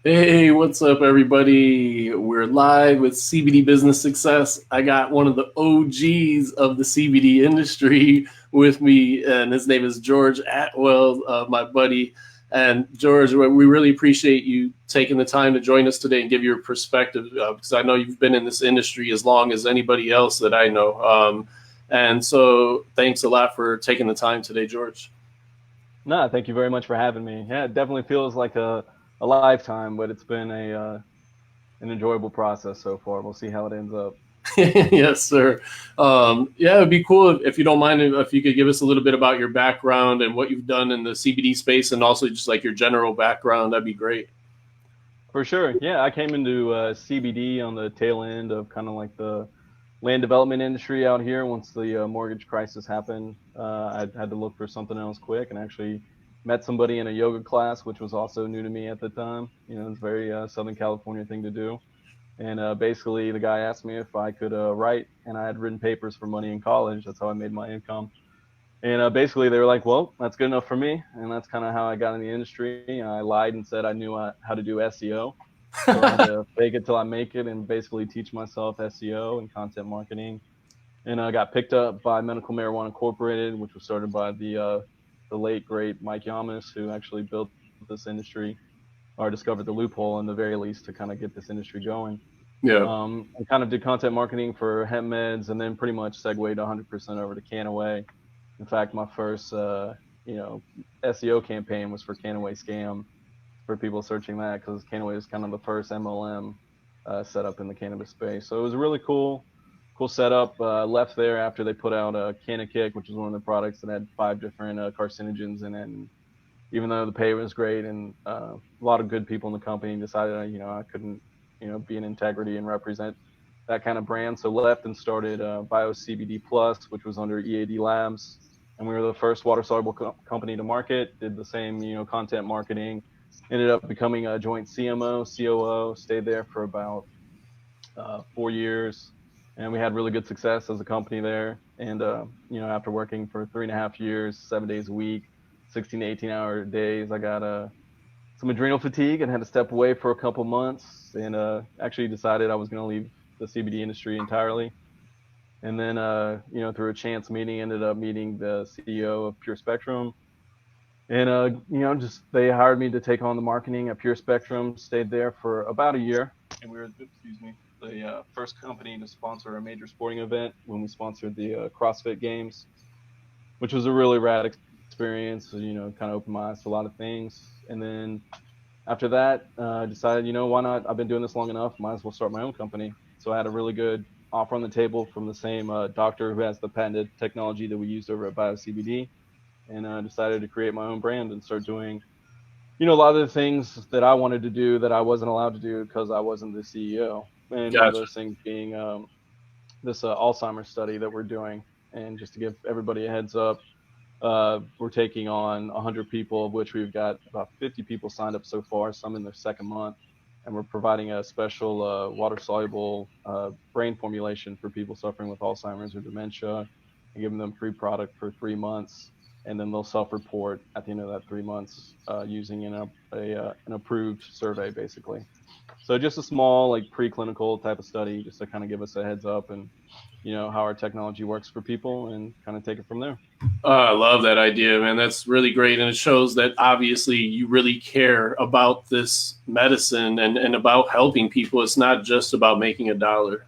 Hey, what's up, everybody? We're live with CBD Business Success. I got one of the OGs of the CBD industry with me, and his name is George Atwell, my buddy. And George, we really appreciate you taking the time to join us today and give your perspective, because I know you've been in this industry as long as anybody else that I know. And so, thanks a lot for taking the time today, George. No, thank you very much for having me. Yeah, it definitely feels like a lifetime, but it's been a an enjoyable process so far. We'll see how it ends up. Yes, sir. Yeah, it'd be cool if you don't mind if you could give us a little bit about your background and what you've done in the CBD space, and also just like your general background. That'd be great. For sure. Yeah, I came into CBD on the tail end of kind of like the land development industry out here. Once the mortgage crisis happened, I had to look for something else quick, and actually met somebody in a yoga class, which was also new to me at the time. It's a very Southern California thing to do. And basically, the guy asked me if I could write, and I had written papers for money in college. That's how I made my income. And basically, they were like, "Well, that's good enough for me," and that's kind of how I got in the industry. I lied and said I knew how to do SEO, so I had to fake it till I make it, and basically teach myself SEO and content marketing. And I got picked up by Medical Marijuana Incorporated, which was started by the late great Mike Yamas, who actually built this industry or discovered the loophole in the very least to kind of get this industry going. Yeah. I kind of did content marketing for hemp meds, and then pretty much segued 100% over to Canaway. In fact, my first you know SEO campaign was for Canaway Scam for people searching that because Canaway is kind of the first MLM set up in the cannabis space. So it was a really cool setup. Left there after they put out Canna Kick, which was one of the products that had 5 different carcinogens in it. And even though the pay was great and a lot of good people in the company, decided I couldn't be in integrity and represent that kind of brand. So left and started Bio CBD Plus, which was under EAD Labs, and we were the first water soluble company to market. Did the same content marketing. Ended up becoming a joint CMO, COO. Stayed there for about 4 years, and we had really good success as a company there. And after working for 3.5 years, 7 days a week, 16 to 18-hour days, I got some adrenal fatigue and had to step away for a couple months. And actually decided I was going to leave the CBD industry entirely. And then, through a chance meeting, ended up meeting the CEO of Pure Spectrum. And just they hired me to take on the marketing at Pure Spectrum. Stayed there for about a year, and we were, excuse me, the first company to sponsor a major sporting event when we sponsored the CrossFit Games, which was a really rad experience. So, kind of opened my eyes to a lot of things. And then after that, I decided, why not? I've been doing this long enough. Might as well start my own company. So I had a really good offer on the table from the same doctor who has the patented technology that we used over at BioCBD, and I decided to create my own brand and start doing, a lot of the things that I wanted to do that I wasn't allowed to do because I wasn't the CEO. And one of Gotcha. those things being this Alzheimer's study that we're doing. And just to give everybody a heads up, we're taking on 100 people, of which we've got about 50 people signed up so far, some in their second month. And we're providing a special water soluble brain formulation for people suffering with Alzheimer's or dementia, and giving them free product for 3 months. And then they'll self report at the end of that 3 months using an approved survey, basically. So just a small, like preclinical type of study, just to kind of give us a heads up and how our technology works for people, and kind of take it from there. I love that idea, man. That's really great, and it shows that obviously you really care about this medicine and about helping people. It's not just about making a dollar.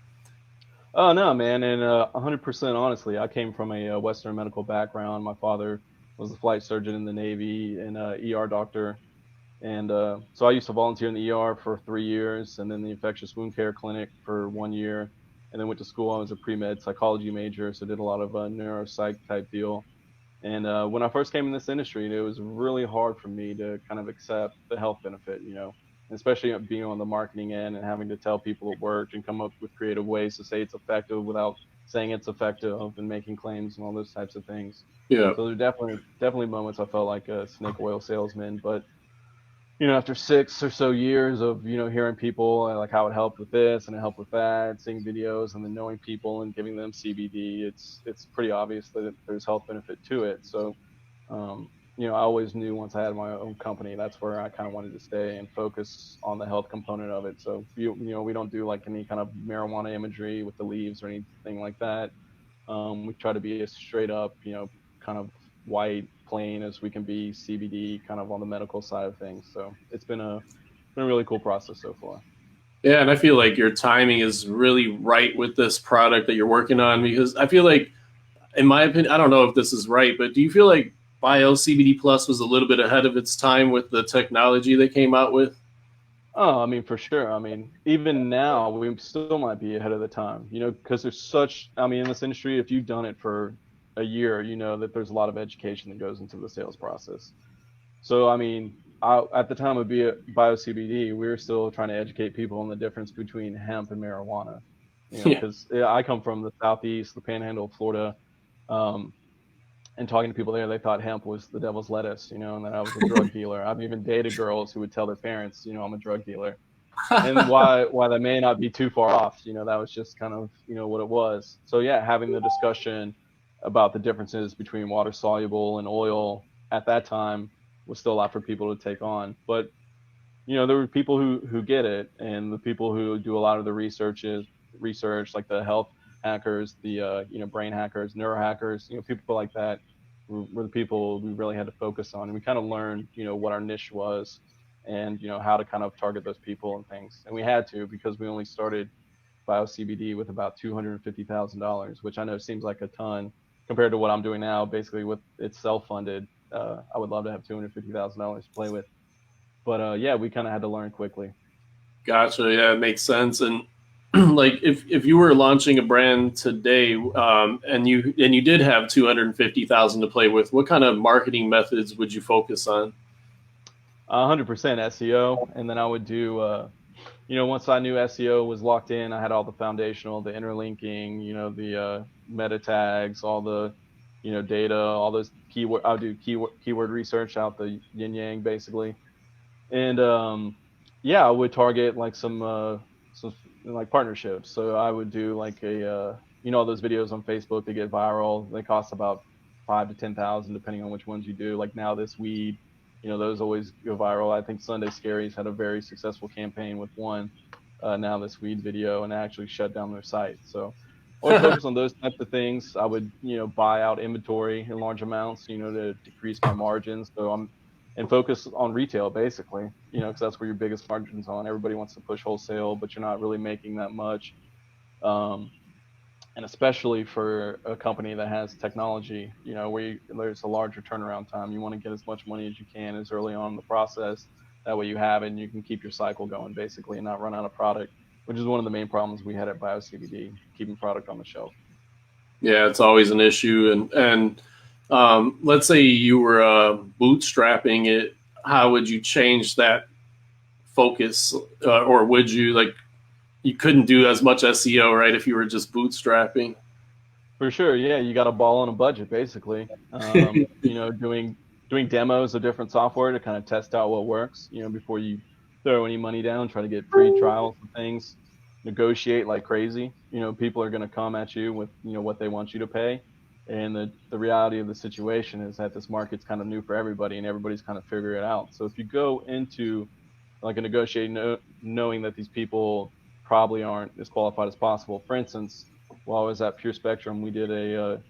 Oh no, man, and 100% honestly, I came from a Western medical background. My father was a flight surgeon in the Navy and a ER doctor, and so I used to volunteer in the ER for 3 years, and then the infectious wound care clinic for 1 year, and then went to school. I was a pre med psychology major, so did a lot of neuropsych type deal. And when I first came in this industry, it was really hard for me to kind of accept the health benefit, especially being on the marketing end and having to tell people it worked and come up with creative ways to say it's effective without saying it's effective and making claims and all those types of things. Yeah. So there are definitely moments I felt like a snake oil salesman, but after 6 or so years of hearing people like how it helped with this and it helped with that, seeing videos and then knowing people and giving them CBD, it's pretty obvious that there's health benefit to it. So I always knew once I had my own company, that's where I kind of wanted to stay and focus on the health component of it. So we don't do like any kind of marijuana imagery with the leaves or anything like that. We try to be as straight up, kind of white, plain as we can be, CBD, kind of on the medical side of things. So it's been a really cool process so far. Yeah, and I feel like your timing is really right with this product that you're working on because I feel like, in my opinion, I don't know if this is right, but do you feel like Bio CBD Plus was a little bit ahead of its time with the technology they came out with? Oh, I mean, for sure. I mean, even now, we still might be ahead of the time, because there's such, I mean, in this industry, if you've done it for a year, you know that there's a lot of education that goes into the sales process. So, I mean, at the time of Bio CBD, we were still trying to educate people on the difference between hemp and marijuana, Yeah. because I come from the Southeast, the panhandle of Florida. Um, and talking to people there, they thought hemp was the devil's lettuce, and that I was a drug dealer. I've even dated girls who would tell their parents, I'm a drug dealer. And why that may not be too far off, that was just kind of, what it was. So yeah, having the discussion about the differences between water soluble and oil at that time was still a lot for people to take on. But there were people who get it, and the people who do a lot of the research, like the health hackers, the brain hackers, neuro hackers, people like that were the people we really had to focus on, and we kind of learned what our niche was, and how to kind of target those people and things, and we had to because we only started Bio CBD with about $250,000, which I know seems like a ton compared to what I'm doing now. Basically, with it's self funded, I would love to have $250,000 to play with, but yeah, we kind of had to learn quickly. Gotcha. Yeah, it makes sense. And like, if you were launching a brand today, and you did have 250,000 to play with, what kind of marketing methods would you focus on? 100% SEO, and then I would do, once I knew SEO was locked in, I had all the foundational, the interlinking, the meta tags, all the, data, all those keyword. I would do keyword research out the yin yang basically, and yeah, I would target like some like partnerships. So I would do like all those videos on Facebook that get viral. They cost about 5 to 10,000 depending on which ones you do. Like Now This Weed, those always go viral. I think Sunday Scaries had a very successful campaign with one Now This Weed video, and actually shut down their site. So I would focus on those types of things. I would, buy out inventory in large amounts, to decrease my margins. So and focus on retail basically, because that's where your biggest margins on. Everybody wants to push wholesale, but you're not really making that much. Um, and especially for a company that has technology, there's a larger turnaround time. You want to get as much money as you can as early on in the process. That way you have it and you can keep your cycle going basically and not run out of product, which is one of the main problems we had at BioCBD, keeping product on the shelf. Yeah, it's always an issue. And let's say you were bootstrapping it, how would you change that focus, or would you like you couldn't do as much SEO, right, if you were just bootstrapping? For sure, yeah, you got to ball on a budget basically. Doing demos of different software to kind of test out what works. Before you throw any money down, try to get free trials and things. Negotiate like crazy. People are going to come at you with what they want you to pay, and the reality of the situation is that this market's kind of new for everybody, and everybody's kind of figuring it out. So if you go into like a negotiating, knowing that these people probably aren't as qualified as possible. For instance, while I was at Pure Spectrum, we did a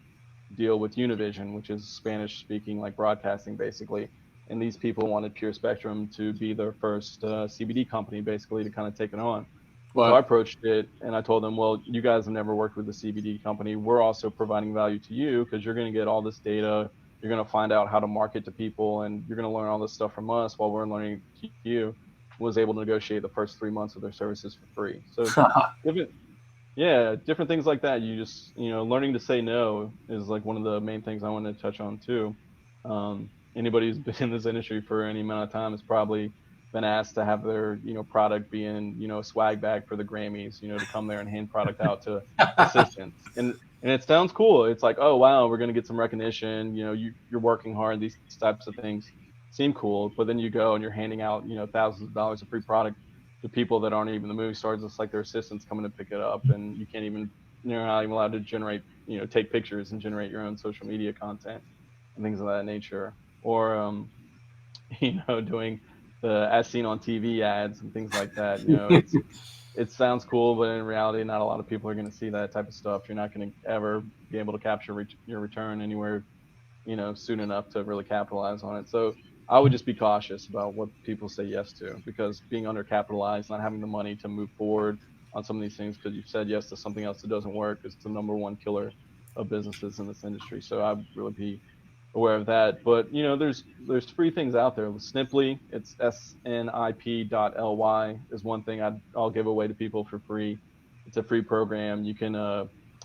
deal with Univision, which is Spanish speaking, like broadcasting basically. And these people wanted Pure Spectrum to be their first CBD company, basically, to kind of take it on. So I What? approached it and I told them, well, you guys have never worked with a CBD company. We're also providing value to you because you're going to get all this data. You're going to find out how to market to people, and you're going to learn all this stuff from us while we're learning you. Was able to negotiate the first 3 months of their services for free. So different, yeah, different things like that. You just, learning to say no is like one of the main things I wanted to touch on too. Anybody who's been in this industry for any amount of time has probably been asked to have their, product be in, a swag bag for the Grammys, to come there and hand product out to assistants. And it sounds cool. It's like, oh wow, we're gonna get some recognition. You're working hard. These types of things seem cool, but then you go and you're handing out, thousands of dollars of free product to people that aren't even the movie stars. It's like their assistants coming to pick it up, and you can't even, you're not even allowed to take pictures and generate your own social media content and things of that nature. or doing the as seen on TV ads and things like that. It sounds cool, but in reality, not a lot of people are going to see that type of stuff. You're not going to ever be able to capture your return anywhere, soon enough to really capitalize on it. So I would just be cautious about what people say yes to, because being undercapitalized, not having the money to move forward on some of these things because you've said yes to something else that doesn't work, is the number one killer of businesses in this industry. So I'd really be aware of that. But there's free things out there. Sniply, it's snip.ly is one thing I'll give away to people for free. It's a free program. You can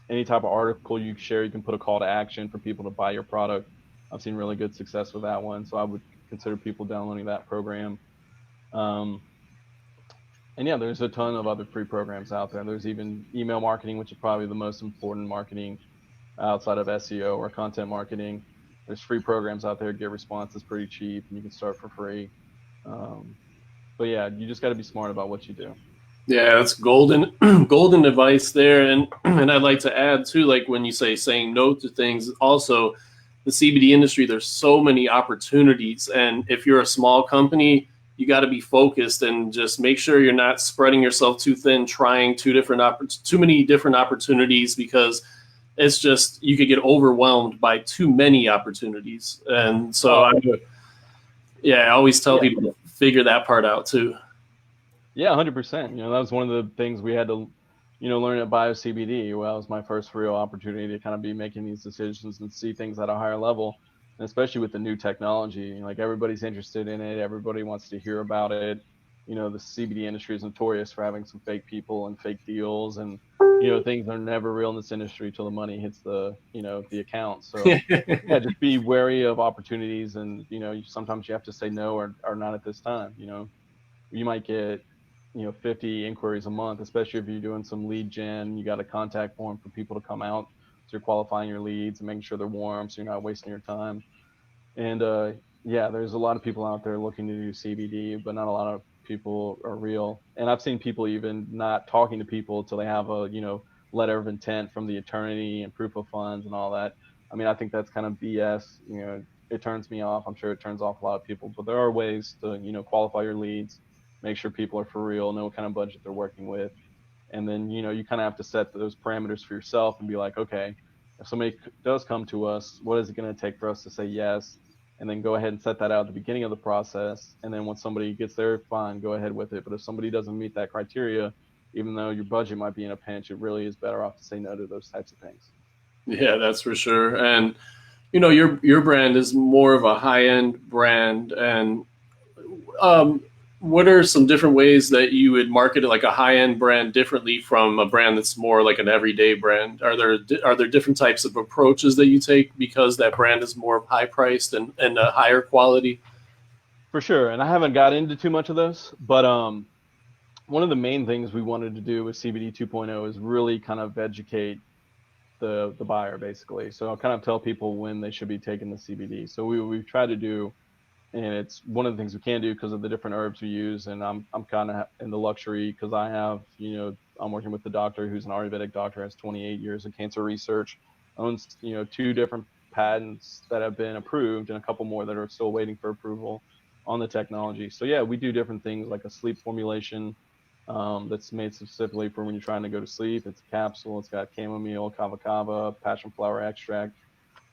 any type of article you share, you can put a call to action for people to buy your product. I've seen really good success with that one, so I would consider people downloading that program. Um, and yeah, there's a ton of other free programs out there. There's even email marketing, which is probably the most important marketing outside of SEO or content marketing. There's free programs out there. Get responses pretty cheap, and you can start for free. Um, but yeah, you just got to be smart about what you do. Yeah, that's golden golden advice there. And I'd like to add too, like when you say saying no to things, also the CBD industry, there's so many opportunities. And if you're a small company, you got to be focused and just make sure you're not spreading yourself too thin, trying too many different opportunities, because it's just you could get overwhelmed by too many opportunities. And so Oh I always tell yeah, people to figure that part out too. yeah, 100%. That was one of the things we had to, learn at Bio CBD. Well, that was my first real opportunity to kind of be making these decisions and see things at a higher level, and especially with the new technology. Like everybody's interested in it, everybody wants to hear about it. The CBD industry is notorious for having some fake people and fake deals, and things are never real in this industry till the money hits the account. So yeah, just be wary of opportunities, and sometimes you have to say no, or not at this time. You might get 50 inquiries a month, especially if you're doing some lead gen. You got a contact form for people to come out, so you're qualifying your leads and making sure they're warm, so you're not wasting your time. And yeah, there's a lot of people out there looking to do CBD, but not a lot of people are real. And I've seen people even not talking to people until they have a letter of intent from the attorney and proof of funds and all that. I mean, I think that's kind of BS. It turns me off. I'm sure it turns off a lot of people, but there are ways to qualify your leads, make sure people are for real, know what kind of budget they're working with, and then you kind of have to set those parameters for yourself and be like, okay, if somebody does come to us, what is it going to take for us to say yes? And then go ahead and set that out at the beginning of the process. And then when somebody gets there, fine, go ahead with it. But if somebody doesn't meet that criteria, even though your budget might be in a pinch, it really is better off to say no to those types of things. Yeah, that's for sure. And your brand is more of a high end brand. And um, what are some different ways that you would market it, like a high end brand, differently from a brand that's more like an everyday brand? Are there different types of approaches that you take because that brand is more high priced and a higher quality? For sure. And I haven't got into too much of those, but one of the main things we wanted to do with CBD 2.0 is really kind of educate the buyer, basically. So I'll kind of tell people when they should be taking the CBD. So we've tried to do, and it's one of the things we can do because of the different herbs we use. And I'm kind of in the luxury because I have, I'm working with the doctor who's an Ayurvedic doctor, has 28 years of cancer research, owns, two different patents that have been approved and a couple more that are still waiting for approval on the technology. So yeah, we do different things like a sleep formulation that's made specifically for when you're trying to go to sleep. It's a capsule. It's got chamomile, kava kava, passion flower extract,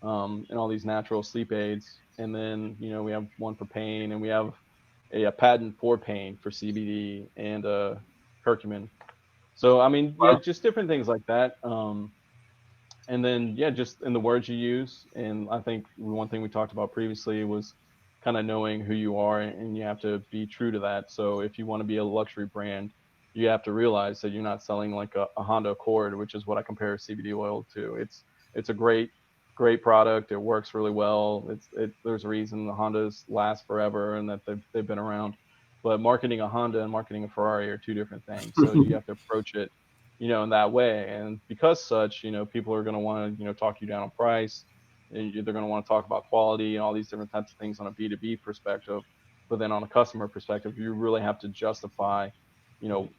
and all these natural sleep aids. And then we have one for pain, and we have a patent for pain for CBD and curcumin. So I mean, yeah, Wow. just different things like that. And then yeah, just in the words you use. And I think one thing we talked about previously was kind of knowing who you are, and you have to be true to that. So if you want to be a luxury brand, you have to realize that you're not selling like a Honda Accord, which is what I compare CBD oil to. It's a great product. It works really well. There's a reason the Hondas last forever and that they've been around. But marketing a Honda and marketing a Ferrari are two different things. So you have to approach it in that way. And because such, people are going to want to, talk you down on price. And they're going to want to talk about quality and all these different types of things on a B2B perspective. But then on a customer perspective, you really have to justify,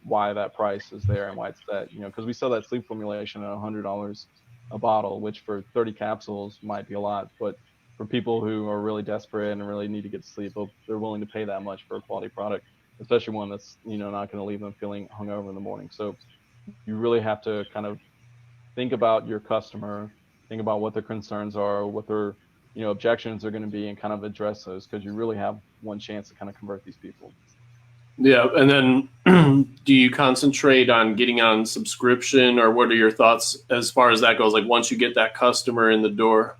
why that price is there and why it's that, because we sell that sleep formulation at $100 a bottle, which for 30 capsules might be a lot. But for people who are really desperate and really need to get sleep, they're willing to pay that much for a quality product, especially one that's, not going to leave them feeling hungover in the morning. So you really have to kind of think about your customer, think about what their concerns are, what their, objections are going to be, and kind of address those, because you really have one chance to kind of convert these people. Yeah, and then do you concentrate on getting on subscription, or what are your thoughts as far as that goes? Like once you get that customer in the door?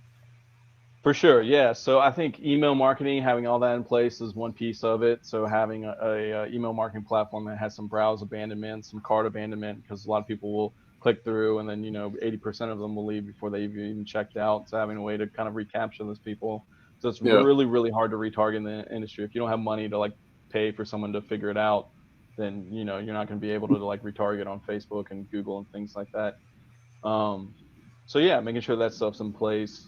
For sure, yeah. So I think email marketing, having all that in place is one piece of it. So having a email marketing platform that has some browse abandonment, some cart abandonment, because a lot of people will click through and then 80% of them will leave before they've even checked out. So having a way to kind of recapture those people. So it's Yeah. really, really hard to retarget in the industry. If you don't have money to like pay for someone to figure it out, then you're not going to be able to like retarget on Facebook and Google and things like that. So yeah, making sure that stuff's in place.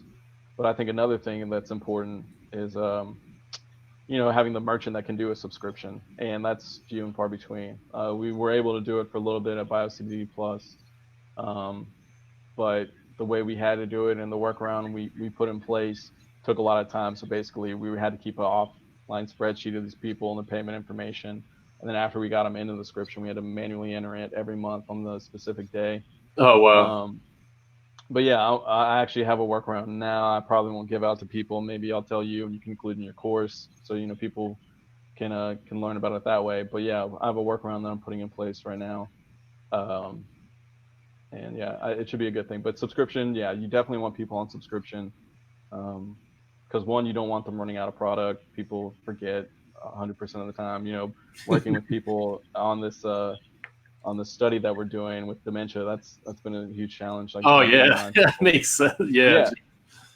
But I think another thing that's important is, having the merchant that can do a subscription, and that's few and far between. We were able to do it for a little bit at BioCBD Plus, but the way we had to do it and the workaround we put in place took a lot of time. So basically, we had to keep an offline spreadsheet of these people and the payment information, and then after we got them into the subscription, we had to manually enter it every month on the specific day. Oh wow. But yeah, I actually have a workaround now. I probably won't give out to people. Maybe I'll tell you, and you can include in your course, so people can learn about it that way. But yeah, I have a workaround that I'm putting in place right now, and yeah, it should be a good thing. But subscription, yeah, you definitely want people on subscription, because one, you don't want them running out of product. People forget 100% of the time. Working with people on this. On the study that we're doing with dementia, that's been a huge challenge. Like, oh yeah, makes sense. Yeah.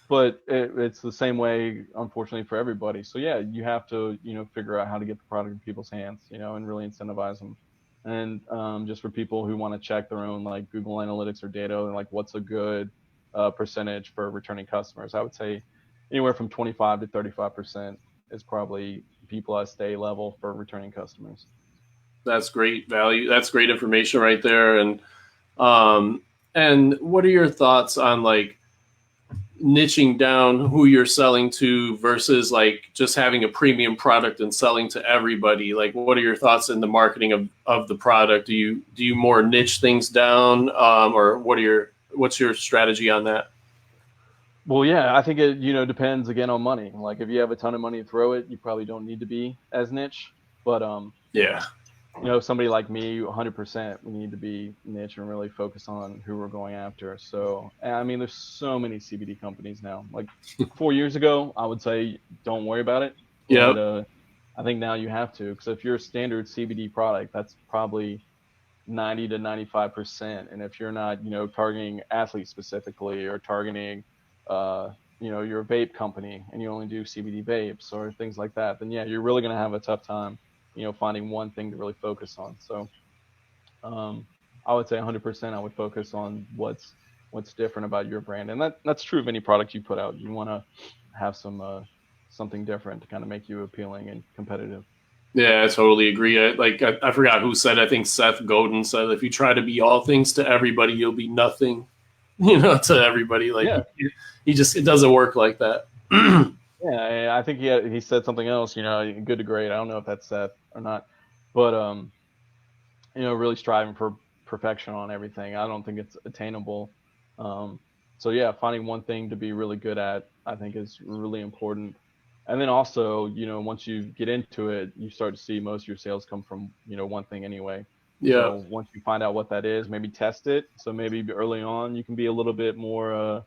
But it's the same way, unfortunately, for everybody. So yeah, you have to figure out how to get the product in people's hands, and really incentivize them. And just for people who want to check their own like Google Analytics or data, and like what's a good percentage for returning customers, I would say anywhere from 25 to 35% is probably B+ A level for returning customers. That's great value. That's great information right there. And what are your thoughts on like niching down who you're selling to versus like just having a premium product and selling to everybody? Like, what are your thoughts in the marketing of the product? Do you more niche things down, or what's your strategy on that? Well, yeah, I think it depends again on money. Like if you have a ton of money to throw it, you probably don't need to be as niche. But yeah. Somebody like me, 100%, we need to be niche and really focus on who we're going after. So, I mean, there's so many CBD companies now. Like 4 years ago, I would say don't worry about it. Yeah. But I think now you have to, because if you're a standard CBD product, that's probably 90 to 95%. And if you're not, targeting athletes specifically, or targeting, you're a vape company and you only do CBD vapes or things like that, then yeah, you're really going to have a tough time finding one thing to really focus on. So I would say 100% I would focus on what's different about your brand. And that's true of any product you put out. You want to have something different to kind of make you appealing and competitive. Yeah, I totally agree. I forgot who said, I think Seth Godin said, if you try to be all things to everybody, you'll be nothing, to everybody. Like, yeah. It doesn't work like that. Yeah, I think he said something else, good to great. I don't know if that's Seth or not, but really striving for perfection on everything. I don't think it's attainable. So yeah, finding one thing to be really good at, I think, is really important. And then also, once you get into it, you start to see most of your sales come from one thing anyway. Yeah. So once you find out what that is, maybe test it. So maybe early on you can be a little bit more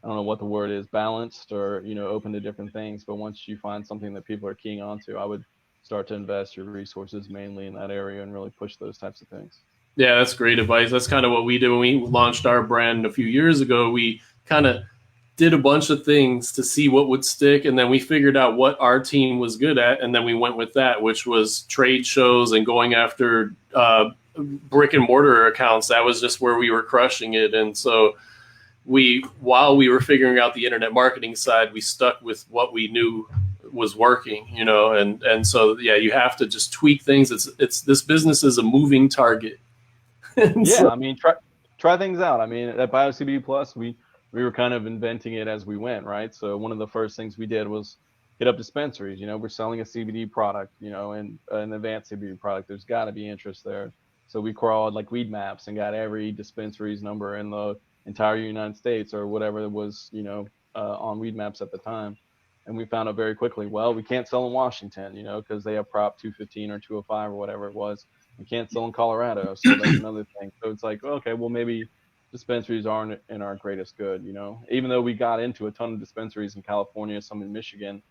I don't know what the word is, balanced, or open to different things. But once you find something that people are keying onto, I would start to invest your resources mainly in that area and really push those types of things. Yeah, that's great advice. That's kind of what we did when we launched our brand a few years ago. We kind of did a bunch of things to see what would stick, and then we figured out what our team was good at, and then we went with that, which was trade shows and going after brick and mortar accounts. That was just where we were crushing it. And so while we were figuring out the internet marketing side, we stuck with what we knew was working, and so yeah, you have to just tweak things. It's this business is a moving target. Yeah, so, I mean, try things out. I mean, at BioCBD Plus, we we were kind of inventing it as we went, right? So one of the first things we did was hit up dispensaries. We're selling a CBD product, and an advanced CBD product. There's got to be interest there. So we crawled like weed maps and got every dispensary's number in the entire United States or whatever it was, on weed maps at the time. And we found out very quickly, well, we can't sell in Washington, because they have Prop 215 or 205 or whatever it was. We can't sell in Colorado, so that's another thing. So it's like, okay, well, maybe dispensaries aren't in our greatest good. Even though we got into a ton of dispensaries in California, some in Michigan,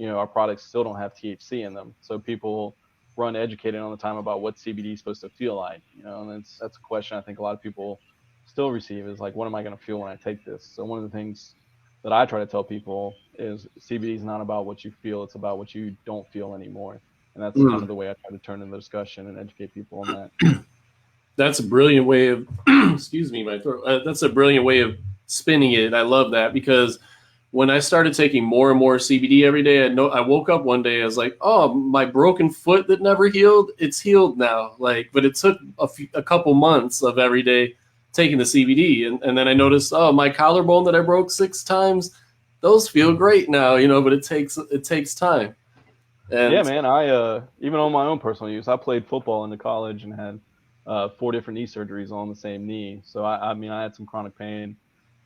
our products still don't have THC in them. So people run educated all the time about what CBD is supposed to feel like, and that's a question I think a lot of people still receive is like, what am I going to feel when I take this? So one of the things that I try to tell people is CBD is not about what you feel, it's about what you don't feel anymore. And that's kind Mm. of the way I try to turn in the discussion and educate people on that. That's a brilliant way of excuse me, my throat. That's a brilliant way of spinning it. I love that because when I started taking more and more CBD every day, I woke up one day, I was like, oh, my broken foot that never healed, it's healed now. Like, but it took a couple months of every day taking the CBD, and then I noticed, oh, my collarbone that I broke 6 times, those feel great now, but it takes time. Yeah, And man. I even on my own personal use, I played football into college and had 4 different knee surgeries on the same knee. So I mean, I had some chronic pain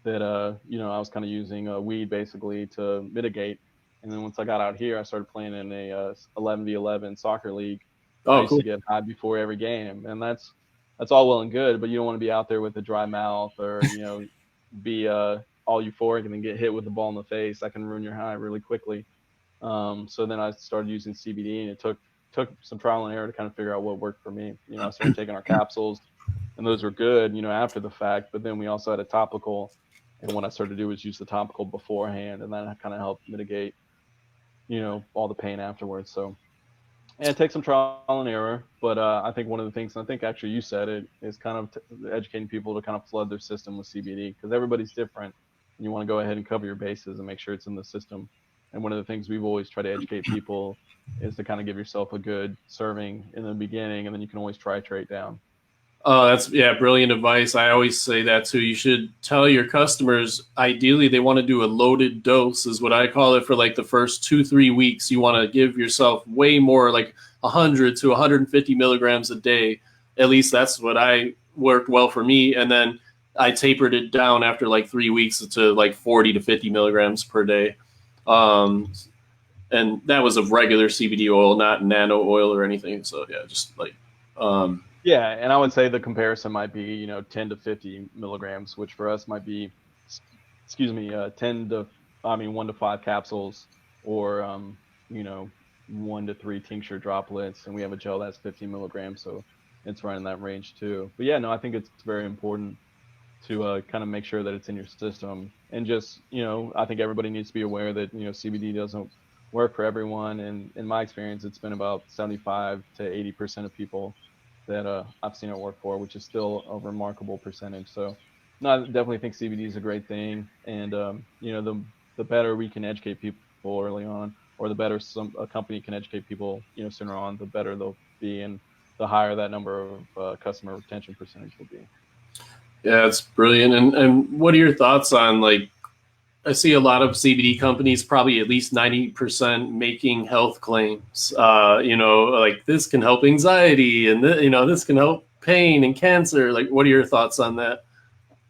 that I was kind of using weed basically to mitigate. And then once I got out here, I started playing in a 11v11 soccer league, and I oh, used cool. to get high before every game, and that's all well and good, but you don't want to be out there with a dry mouth or be all euphoric and then get hit with the ball in the face. That can ruin your high really quickly. So then I started using CBD, and it took some trial and error to kind of figure out what worked for me. I started taking our capsules, and those were good, after the fact. But then we also had a topical, and what I started to do was use the topical beforehand, and that kind of helped mitigate, all the pain afterwards. So and it takes some trial and error, but I think one of the things, and I think actually you said it, is kind of educating people to kind of flood their system with CBD because everybody's different. And you want to go ahead and cover your bases and make sure it's in the system. And one of the things we've always tried to educate people is to kind of give yourself a good serving in the beginning, and then you can always titrate down. Oh, that's yeah, brilliant advice. I always say that too. You should tell your customers ideally they want to do a loaded dose is what I call it for like the first 2-3 weeks. You want to give yourself way more like 100 to 150 milligrams a day. At least that's what I worked well for me. And then I tapered it down after like 3 weeks to like 40 to 50 milligrams per day. Um, and that was of regular CBD oil, not nano oil or anything. So yeah, just like um, Yeah, and I would say the comparison might be, 10 to 50 milligrams, which for us might be, excuse me, 10 to, I mean, 1 to 5 capsules, or, you know, 1 to 3 tincture droplets. And we have a gel that's 15 milligrams. So it's right in that range too. But yeah, no, I think it's very important to kind of make sure that it's in your system. And just, I think everybody needs to be aware that, CBD doesn't work for everyone. And in my experience, it's been about 75 to 80% of people that I've seen it work for, which is still a remarkable percentage. So, no, I definitely think CBD is a great thing, and the better we can educate people early on, or the better a company can educate people, sooner on, the better they'll be, and the higher that number of customer retention percentage will be. yeah, it's brilliant. And what are your thoughts on like I see a lot of CBD companies, probably at least 90% making health claims. Like this can help anxiety and this can help pain and cancer. Like, what are your thoughts on that?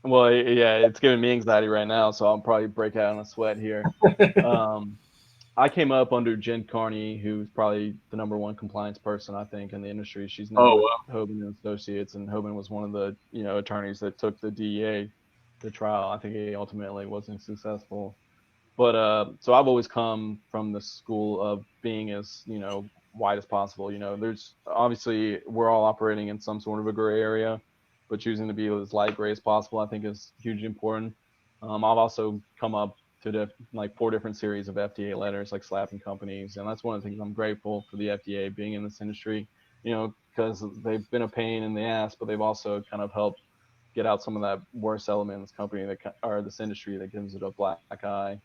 Well, yeah, it's giving me anxiety right now, so I'll probably break out in a sweat here. Um, I came up under Jen Carney, who's probably the number one compliance person I think in the industry. She's now Oh, with wow. Hoban and Associates, and Hoban was one of the attorneys that took the DEA to trial. I think he ultimately wasn't successful, but so I've always come from the school of being as wide as possible. There's obviously we're all operating in some sort of a gray area, but choosing to be as light gray as possible I think is hugely important. I've also come up to like 4 different series of FDA letters, like slapping companies, and that's one of the things I'm grateful for the FDA being in this industry. Because they've been a pain in the ass, but they've also kind of helped get out some of that worst element in this company that or this industry that gives it a black eye.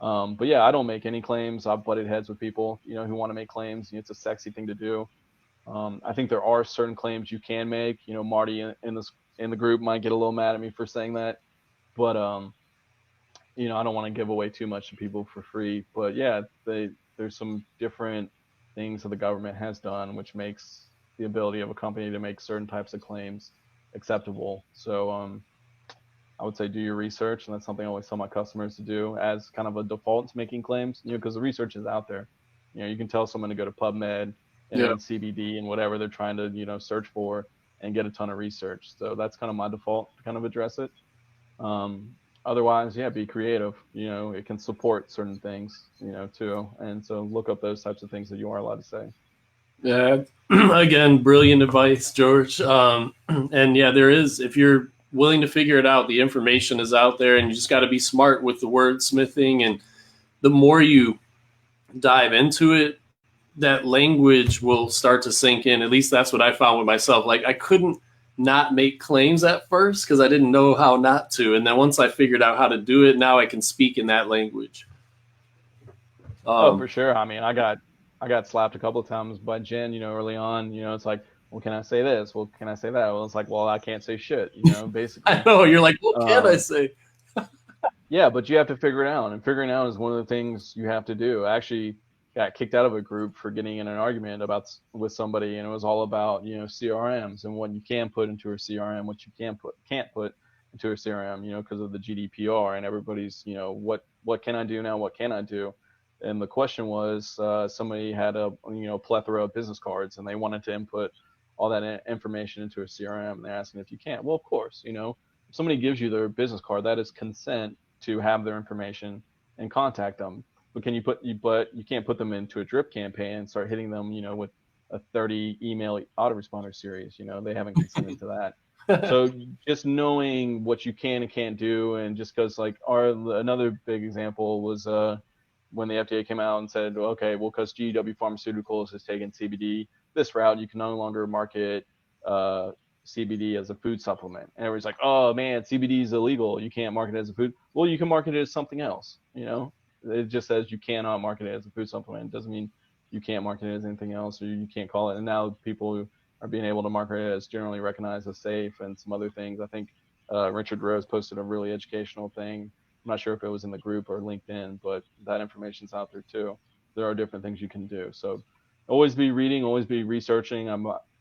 But yeah, I don't make any claims. I've butted heads with people, who want to make claims. It's a sexy thing to do. I think there are certain claims you can make. Marty in the group might get a little mad at me for saying that, but I don't want to give away too much to people for free, but yeah, there's some different things that the government has done, which makes the ability of a company to make certain types of claims acceptable. So I would say do your research, and that's something I always tell my customers to do as kind of a default to making claims. Because the research is out there. You can tell someone to go to PubMed and Yeah. then CBD and whatever they're trying to search for and get a ton of research. So that's kind of my default to kind of address it. Um, Otherwise, yeah, be creative. It can support certain things, too, and so look up those types of things that you are allowed to say. Yeah. Again, brilliant advice, George. And yeah, there is, if you're willing to figure it out, the information is out there, and you just got to be smart with the wordsmithing. And the more you dive into it, that language will start to sink in. At least that's what I found with myself. Like I couldn't not make claims at first because I didn't know how not to. And then once I figured out how to do it, now I can speak in that language. Oh, for Um, sure. I mean, I got slapped a couple of times by Jen, early on. It's like, well, can I say this? Well, can I say that? Well, it's like, well, I can't say shit, I basically. know you're like, what can I Um, say? yeah, but you have to figure it out, and figuring it out is one of the things you have to do. I actually got kicked out of a group for getting in an argument with somebody, and it was all about CRMs and what you can put into a CRM, what you can't put into a CRM, because of the GDPR, and everybody's what can I do now? What can I do? And the question was, somebody had a plethora of business cards, and they wanted to input all that information into a CRM. And they're asking if you can't. Well, of course, if somebody gives you their business card, that is consent to have their information and contact them. But you can't put them into a drip campaign and start hitting them, with a 30 email autoresponder series. They haven't consented to that. So just knowing what you can and can't do, and just because like another big example was when the FDA came out and said, okay, well, because GW Pharmaceuticals has taken CBD this route, you can no longer market CBD as a food supplement. And everybody's like, oh man, CBD is illegal. You can't market it as a food. Well, you can market it as something else. It just says you cannot market it as a food supplement. It doesn't mean you can't market it as anything else, or you can't call it. And now people are being able to market it as generally recognized as safe and some other things. I think Richard Rose posted a really educational thing. I'm not sure if it was in the group or LinkedIn, but that information's out there too. There are different things you can do. So always be reading, always be researching.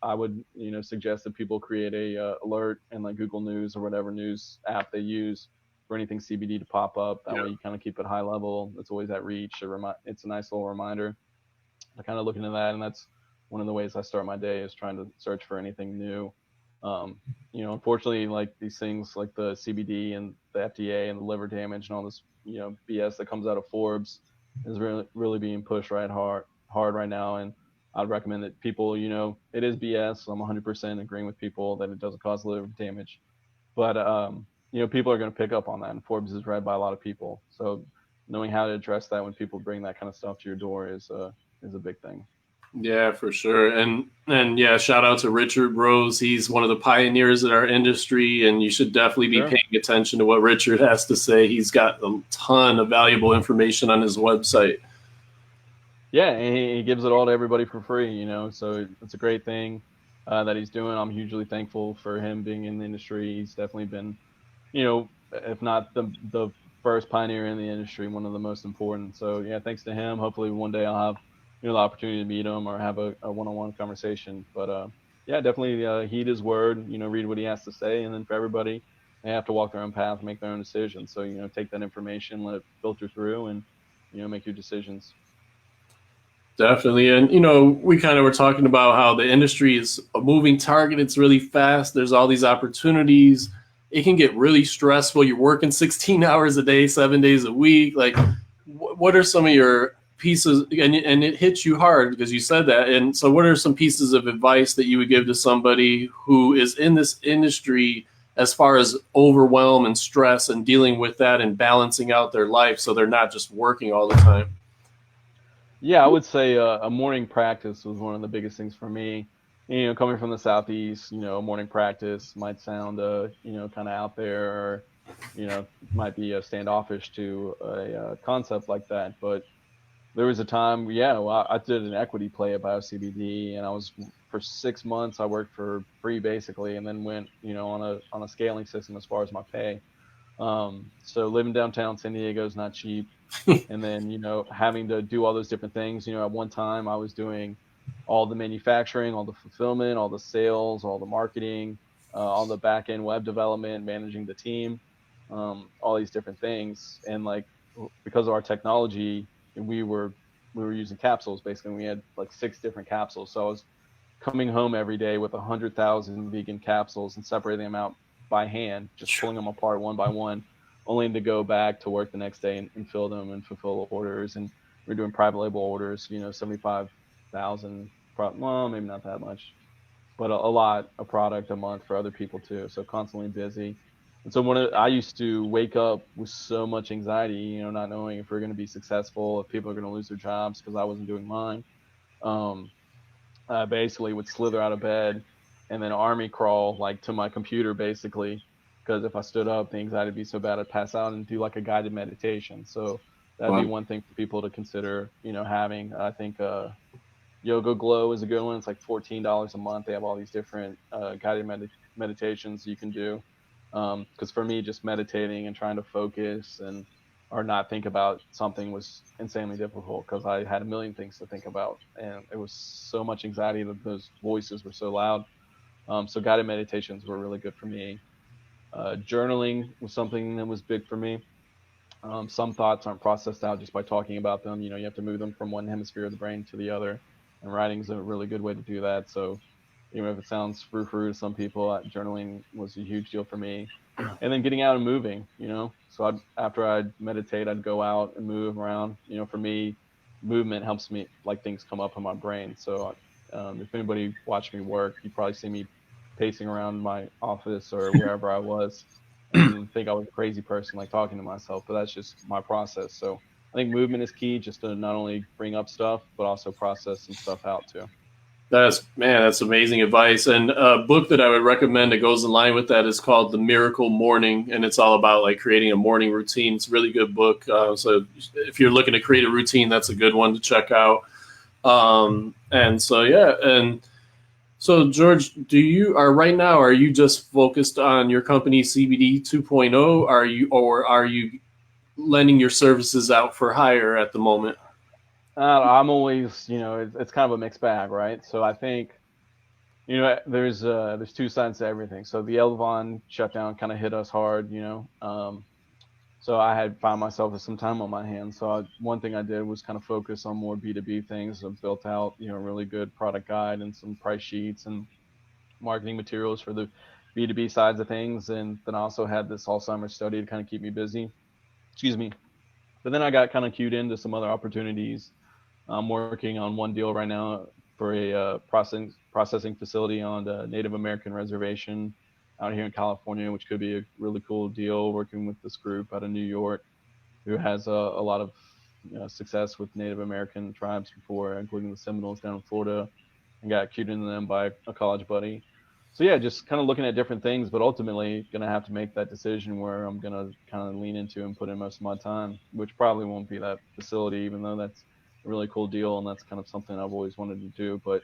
I would suggest that people create a alert in like Google News or whatever news app they use for anything CBD to pop up. That Yeah. way you kind of keep it high level. It's always at reach. It's a nice little reminder. I kind of look into that, and that's one of the ways I start my day is trying to search for anything new. Unfortunately, like these things like the CBD and the FDA and the liver damage and all this, BS that comes out of Forbes is really being pushed hard right now. And I'd recommend that people, it is BS. So I'm 100% agreeing with people that it doesn't cause liver damage, but people are going to pick up on that, and Forbes is read by a lot of people. So knowing how to address that when people bring that kind of stuff to your door is a big thing. Yeah, for sure. And yeah, shout out to Richard Rose. He's one of the pioneers in our industry, and you should definitely be Sure. paying attention to what Richard has to say. He's got a ton of valuable information on his website. Yeah, and he gives it all to everybody for free, so it's a great thing that he's doing. I'm hugely thankful for him being in the industry. He's definitely been, if not the first pioneer in the industry, one of the most important. So yeah, thanks to him. Hopefully one day I'll have the opportunity to meet him or have a one-on-one conversation. But yeah, definitely heed his word. Read what he has to say, and then for everybody, they have to walk their own path, make their own decisions. So take that information, let it filter through, and make your decisions. Definitely. And, we kind of were talking about how the industry is a moving target. It's really fast. There's all these opportunities. It can get really stressful. You're working 16 hours a day, 7 days a week. Like, what are some of your pieces? And it hits you hard because you said that. And so, what are some pieces of advice that you would give to somebody who is in this industry as far as overwhelm and stress and dealing with that and balancing out their life so they're not just working all the time? Yeah, I would say a morning practice was one of the biggest things for me. Coming from the southeast, morning practice might sound, kind of out there, or might be standoffish to a concept like that. But there was a time, yeah, well, I did an equity play at BioCBD, and I was for 6 months. I worked for free basically, and then went, on a scaling system as far as my pay. So living downtown San Diego is not cheap. And then, having to do all those different things. At one time I was doing all the manufacturing, all the fulfillment, all the sales, all the marketing, all the back end web development, managing the team, all these different things. And like, because of our technology, we were using capsules basically. We had like 6 different capsules. So I was coming home every day with 100,000 vegan capsules and separating them out by hand, just pulling them apart one by one, only to go back to work the next day and fill them and fulfill orders. And we're doing private label orders, 75,000, well, maybe not that much, but a lot of product a month for other people too. So constantly busy. And so I used to wake up with so much anxiety, not knowing if we're going to be successful, if people are going to lose their jobs because I wasn't doing mine. Um, I basically would slither out of bed and then army crawl like to my computer basically, because if I stood up, the anxiety would be so bad I'd pass out, and do like a guided meditation. So that'd be Wow. one thing for people to consider, having. I think Yoga Glow is a good one. It's like $14 a month. They have all these different guided meditations you can do. Because for me, just meditating and trying to focus and or not think about something was insanely difficult, because I had a million things to think about, and it was so much anxiety that those voices were so loud. So guided meditations were really good for me. Journaling was something that was big for me. Some thoughts aren't processed out just by talking about them. You have to move them from one hemisphere of the brain to the other, and writing is a really good way to do that. So, even if it sounds frou-frou to some people, journaling was a huge deal for me. And then getting out and moving. So after I'd meditate, I'd go out and move around. For me, movement helps me, like, things come up in my brain. So, if anybody watched me work, you probably see me pacing around my office or wherever I was, and think I was a crazy person, like talking to myself, but that's just my process. So I think movement is key, just to not only bring up stuff, but also process some stuff out too. That's amazing advice. And a book that I would recommend that goes in line with that is called The Miracle Morning, and it's all about like creating a morning routine. It's a really good book. So if you're looking to create a routine, that's a good one to check out. And so yeah, and so George, right now, are you just focused on your company CBD 2.0? Are you lending your services out for hire at the moment? I'm always, it's kind of a mixed bag, right? So I think, there's two sides to everything. So the Elvon shutdown kind of hit us hard. So I had found myself with some time on my hands. So one thing I did was kind of focus on more B2B things. I built out, a really good product guide and some price sheets and marketing materials for the B2B sides of things. And then I also had this Alzheimer's study to kind of keep me busy. Excuse me. But then I got kind of cued into some other opportunities. I'm working on one deal right now for a processing facility on the Native American reservation out here in California, which could be a really cool deal, working with this group out of New York who has a lot of success with Native American tribes before, including the Seminoles down in Florida, and got cued into them by a college buddy. So yeah, just kind of looking at different things, but ultimately gonna have to make that decision where I'm gonna kind of lean into and put in most of my time, which probably won't be that facility, even though that's a really cool deal and that's kind of something I've always wanted to do. But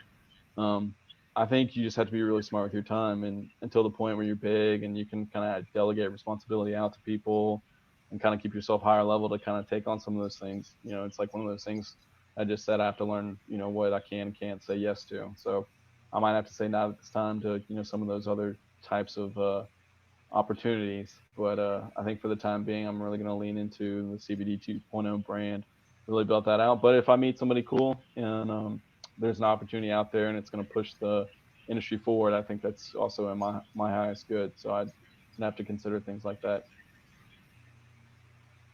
um, I think you just have to be really smart with your time, and until the point where you're big and you can kind of delegate responsibility out to people and kind of keep yourself higher level to kind of take on some of those things. It's like one of those things I just said, I have to learn, what I can and can't say yes to. So I might have to say not at this time to, some of those other types of opportunities. But I think for the time being, I'm really going to lean into the CBD 2.0 brand, really build that out. But if I meet somebody cool and there's an opportunity out there and it's going to push the industry forward, I think that's also in my highest good. So I'd have to consider things like that.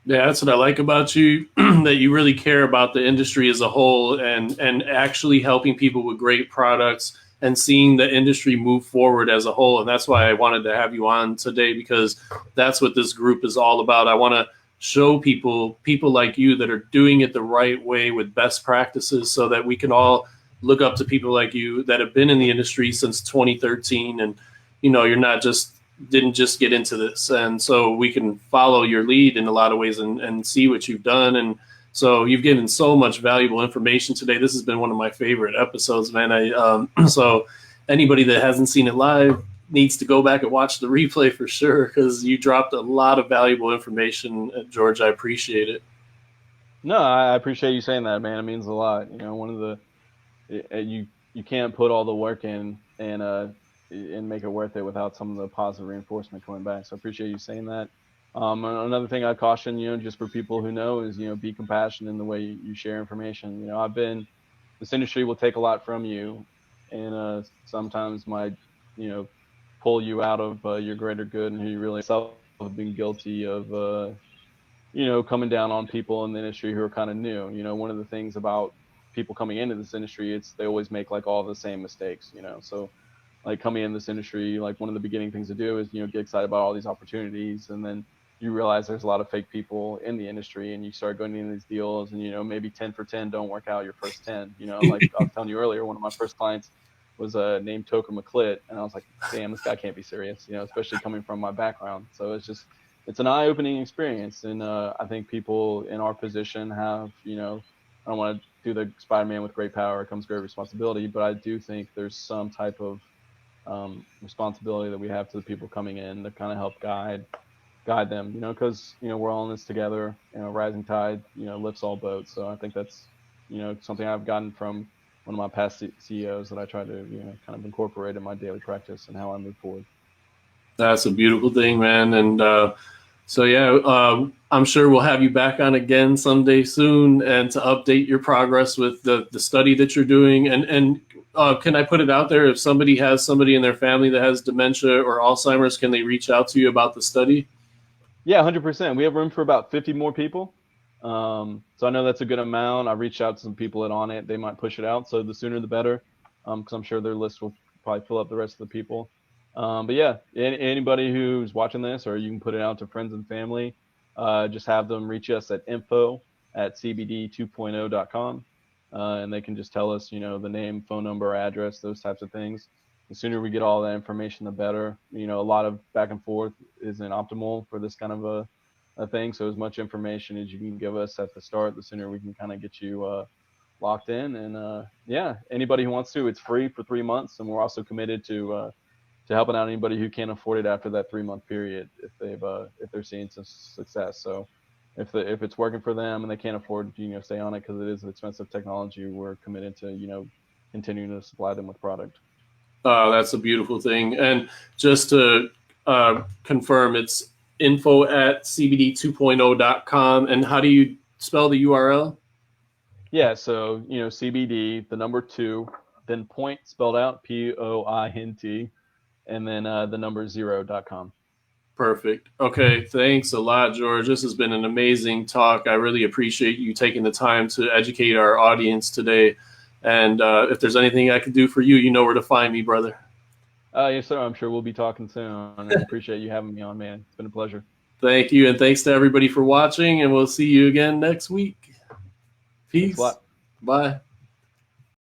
Yeah, that's what I like about you, that you really care about the industry as a whole, and actually helping people with great products and seeing the industry move forward as a whole. And that's why I wanted to have you on today, because that's what this group is all about. I want to show people like you that are doing it the right way with best practices, so that we can all look up to people like you that have been in the industry since 2013. And you're not just didn't just get into this, and so we can follow your lead in a lot of ways and see what you've done. And so you've given so much valuable information today. This has been one of my favorite episodes, man. So anybody that hasn't seen it live, needs to go back and watch the replay for sure, because you dropped a lot of valuable information, George. I appreciate it. No, I appreciate you saying that, man. It means a lot. You know, one of you can't put all the work in and make it worth it without some of the positive reinforcement coming back. So I appreciate you saying that. Another thing I caution, just for people who know, is be compassionate in the way you share information. This industry will take a lot from you, and sometimes might pull you out of your greater good and who you really self have been guilty of coming down on people in the industry who are kind of new. One of the things about people coming into this industry, it's they always make like all the same mistakes. So like coming in this industry, like one of the beginning things to do is get excited about all these opportunities, and then you realize there's a lot of fake people in the industry, and you start going into these deals, and maybe 10 for 10 don't work out your first 10. Like I was telling you earlier, one of my first clients was named Toker McClit, and I was like, damn, this guy can't be serious, especially coming from my background. So it's an eye-opening experience, and I think people in our position have, I don't want to do the Spider-Man with great power comes great responsibility, but I do think there's some type of responsibility that we have to the people coming in to kind of help guide them, because we're all in this together. Rising tide lifts all boats. So I think that's something I've gotten from one of my past CEOs that I try to kind of incorporate in my daily practice and how I move forward. That's a beautiful thing, man. And so yeah, I'm sure we'll have you back on again someday soon, and to update your progress with the study that you're doing. And can I put it out there, if somebody has somebody in their family that has dementia or Alzheimer's, can they reach out to you about the study? Yeah, 100%. We have room for about 50 more people. So I know that's a good amount. I reached out to some people that on it. They might push it out. So the sooner the better, because I'm sure their list will probably fill up the rest of the people. But yeah, anybody who's watching this, or you can put it out to friends and family, just have them reach us at info@cbd2.0.com. And they can just tell us, the name, phone number, address, those types of things. The sooner we get all that information, the better. A lot of back and forth isn't optimal for this kind of a thing. So as much information as you can give us at the start, the sooner we can kind of get you locked in. And yeah, anybody who wants to, it's free for 3 months, and we're also committed to helping out anybody who can't afford it after that 3-month period if they're seeing some success. So if it's working for them and they can't afford to stay on it because it is an expensive technology, we're committed to continuing to supply them with product. That's a beautiful thing. And just to confirm, it's info@cbd2.0.com. And how do you spell the URL? Yeah, so CBD, the number 2, then point spelled out POINT, and then the number 0.com. Perfect. Okay, thanks a lot, George. This has been an amazing talk. I really appreciate you taking the time to educate our audience today. And if there's anything I can do for you, you know where to find me, brother. Yes, sir. I'm sure we'll be talking soon. And I appreciate you having me on, man. It's been a pleasure. Thank you. And thanks to everybody for watching. And we'll see you again next week. Peace. Thanks a lot. Bye.